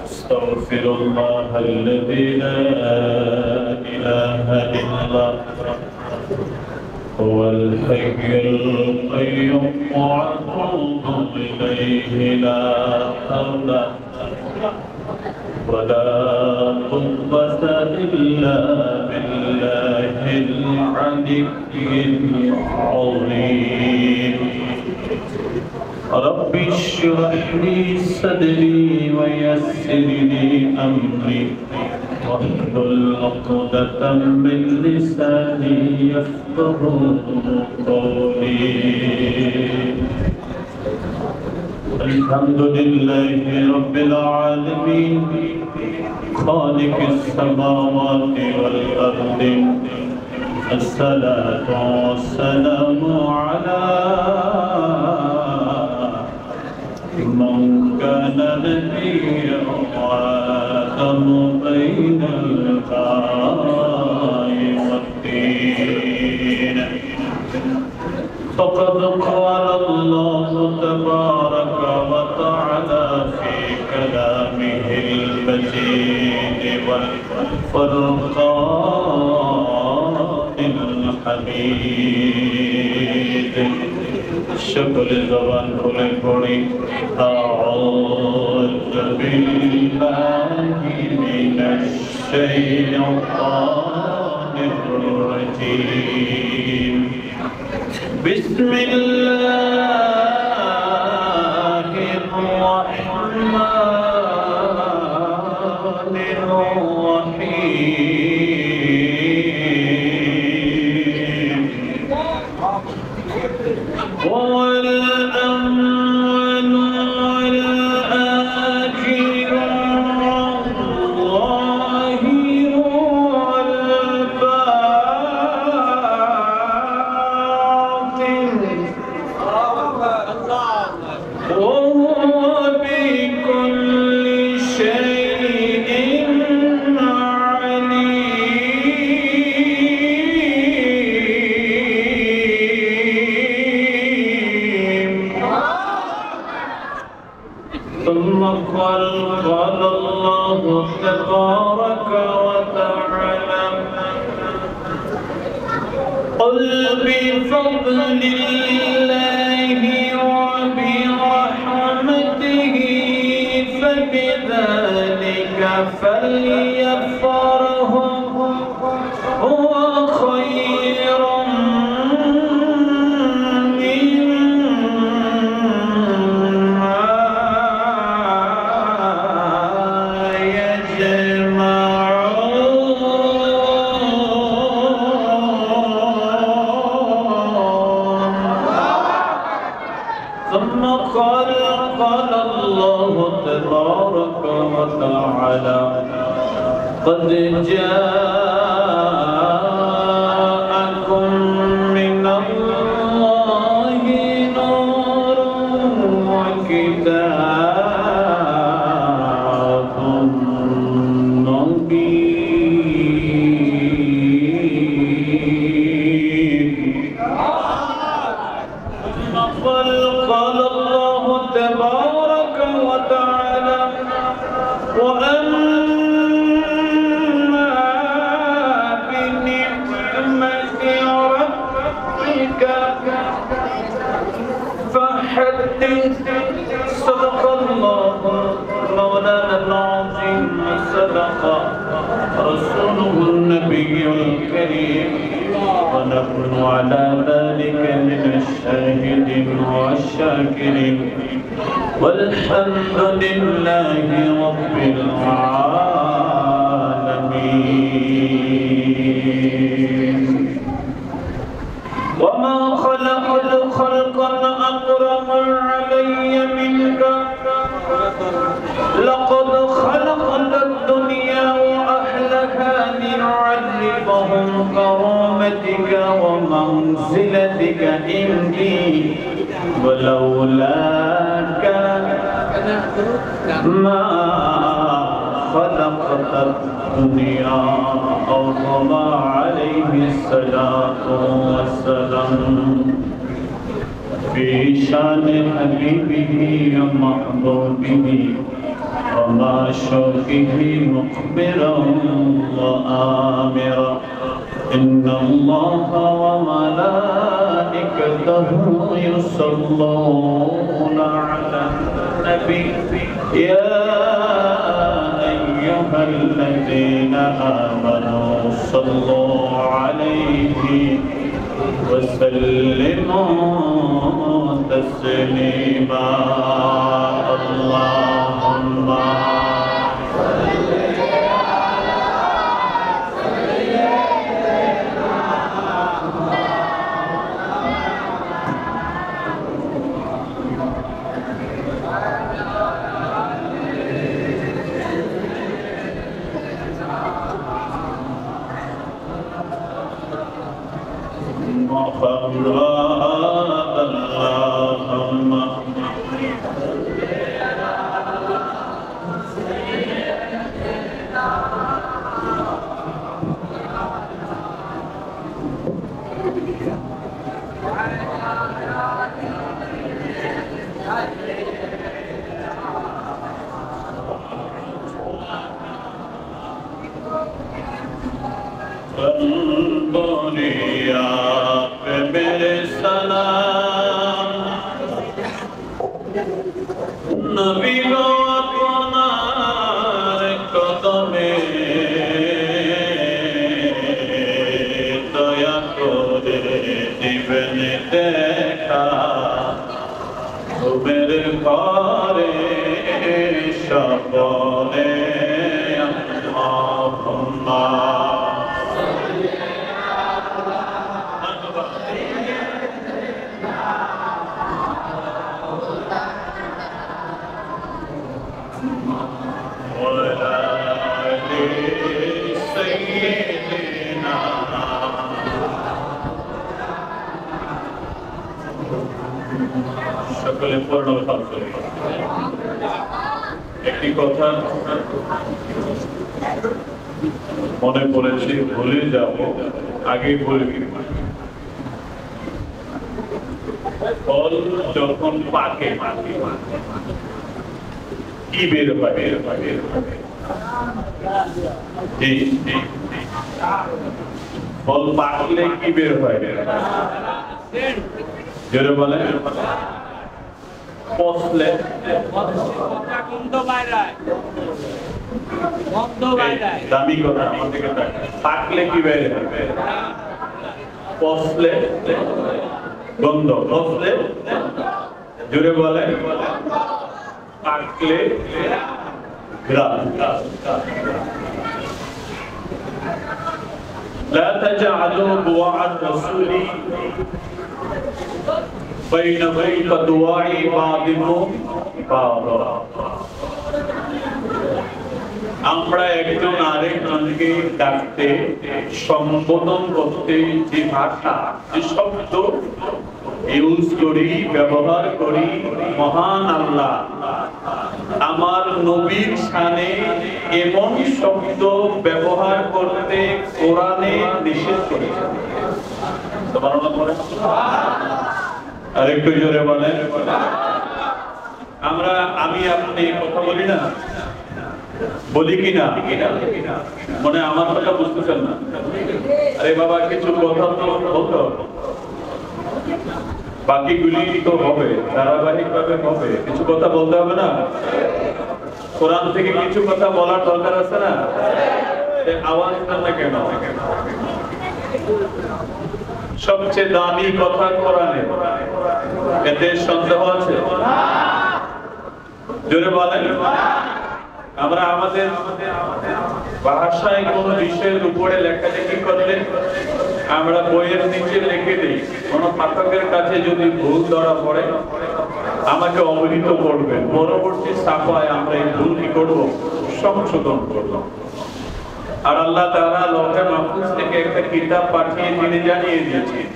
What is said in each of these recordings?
أستغفر الله الذي لا إله إلا هو الحي القيوم وأتوب إليه لا حول ولا قوة إلا بالله العلي العظيم رب اشرح لي صدري ويسر لي أمري واحلل عقدة من لساني يفقهوا قولي الحمد لله رب العالمين خالق السماوات والأرض الصلاة والسلام على من كان نبيا وآدم بين الماء والطين فقد قال الله تبارك وتعالى في كلامه المجيد والفرقان الحميد شكر زبان كل بڑی أعوذ بالله من الشيطان الرجيم بسم الله الرحمن الرحيم هو الأول والآخر والظاهر والباطن وهو بكل شيء عليم ثم قال الله تبارك وتعالى قل بفضل الله وبرحمته فبذلك فليفرحوا هو خير مما ثم قال الله تبارك وتعالى قد جاءكم من الله نور وكتاب مبين قال الله تبارك وتعالى وأما بنعمة ربك فحدث صدق الله مولانا العظيم وصدق رسوله النبي الكريم ونحن على ذلك من الشاهدين والشاكرين والحمد لله رب العالمين وما خلقت خلقا أكرم علي منك لقد خلقت الدنيا وأهلها لنعرفهم كرامتك ومنزلتك عندي ولولاك ما خلقت الدنيا أو كما عليه الصلاة والسلام في شان حبيبه ومحبوبه ومعشوقه مخبرا وآمرا إن الله وملائكته يصلون على النبي يا أيها الذين آمنوا صلوا عليه وسلموا تسليما اللهم একটি কথা মনে পড়েছে, ভুলে যাব, আগে বলবি। ফল যখন পাকে কি বের হয়? ফল পাকলে কি বের হয়? জোরে বলে পচলে দামি কথা আমার দিকে পাকলে কি বের হবে? পচলে গন্ধ, পচলে জোরে বলে পাকলে ঘ্রাণ। لا تجعلوا دعاء الرسول بينكم كدعاء بعضكم بعضا। আমরা একজন আরেকজনকে ডাকতে, সম্বোধন করতে যে ভাষা, যে শব্দ ইউজ করি, ব্যবহার করি, মহান আল্লাহ আমার নবীর শানে এমন শব্দ ব্যবহার করতে কোরআনে নিষেধ করেছেন। সুবহানাল্লাহ বলেন, আরেকটু জোরে বলেন। আমি আপনি কথা বলি না, বলি কিনা? মনে আমার কথা বুঝতেছেন না? আরে বাবা, কিছু কথা তো বলতো, বাকিগুলি তো হবে, ধারাবাহিক ভাবে হবে, কিছু কথা বলতে হবে না? কোরআন থেকে কিছু কথা বলার দরকার আছে না? আওয়াজ না কেন? সবচেয়ে দামি কথা কোরআনে, এতে সন্দেহ আছে? জোরে বলেন। আমরা আমাদের ভাষায় কোন বিষয়ের উপরে লেখালেখি করলে আমরা বইয়ের নিচে লিখে দিই, কোন পাঠকের কাছে যদি ভুল ধরা পড়ে আমাকে অবহিত করবেন, পরবর্তী ছাপায় আমরা এই ভুল কি করবো? সংশোধন করব। আর আল্লাহ তাআলা লৌহে মাহফুজ থেকে একটা কিতাব পাঠিয়ে তিনি জানিয়ে দিয়েছেন,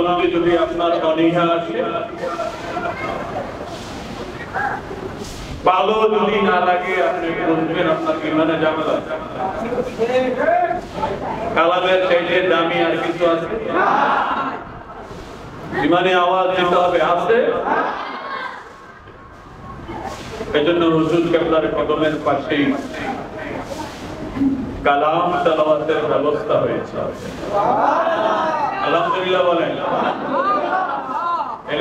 শুনতে যদি আপনার অনীহা আসে, ভালো যদি না লাগে, আপনি বুঝবেন আপনার ইমানে ঝামেলা। কালামের চাইতে দামি আর কিছু আছে? ইমানে আওয়াজ দিতে হবে, আছে? এজন্য হুজুর কেবলার কদমের পাশেই কালাম তেলাওয়াতের ব্যবস্থা হয়েছে। আলহামদুলিল্লাহ বলেন।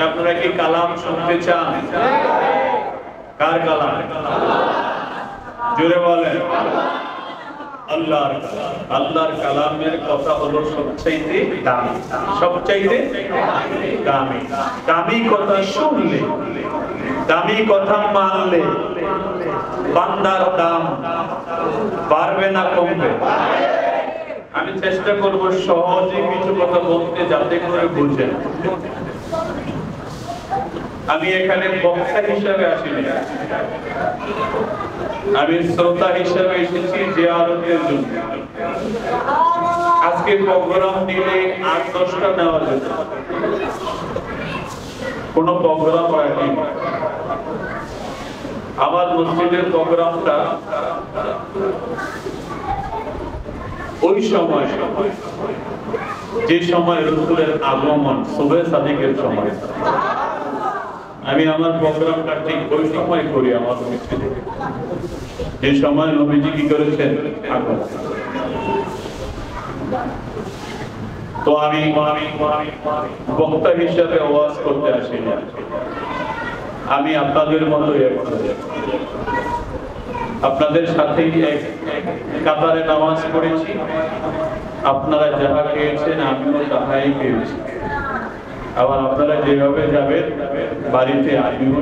আপনারা কি কালাম শুনতে চান? কার কালাম? জোরে বলেন। আল্লাহর কালাম। আল্লাহর কালামের কথা হলো সবচাইতে দামি, সবচাইতে দামি। দামি কথা শুনলে, দামি কথা মানলে বান্দার দাম বাড়বে না কমবে? আমি চেষ্টা করব সহজে কিছু কথা বলতে, যাতে করে বুঝেন। আমি এখানে বক্তা হিসাবে আসিনি, আমি শ্রোতা হিসাবে এসেছি জিয়ারতের জন্য। আজকে প্রোগ্রাম দিলে ৮-১০টা নেওয়া যেত, কোন প্রোগ্রাম রাখি। আমার মসজিদের প্রোগ্রামটা ওই সময়, যে সময় রাসূলের আগমন, সুবহে সাদিকের সময়। আমি আমার প্রোগ্রামটা ঠিক ওই সময় করি আমার মসজিদে, যে সময় নবীজি কি করেছেন, আগমন। তো আমি বক্তা হিসাবে ওয়াজ করতে আসি না, আমি আপনাদের মতো আপনাদের সাথেই এক কাতারে নামাজ পড়েছি। আপনারা যাহা খেয়েছেন আমিও তাহাই খেয়েছি। আবার আপনারা যেভাবে যাবেন বাড়িতে আমিও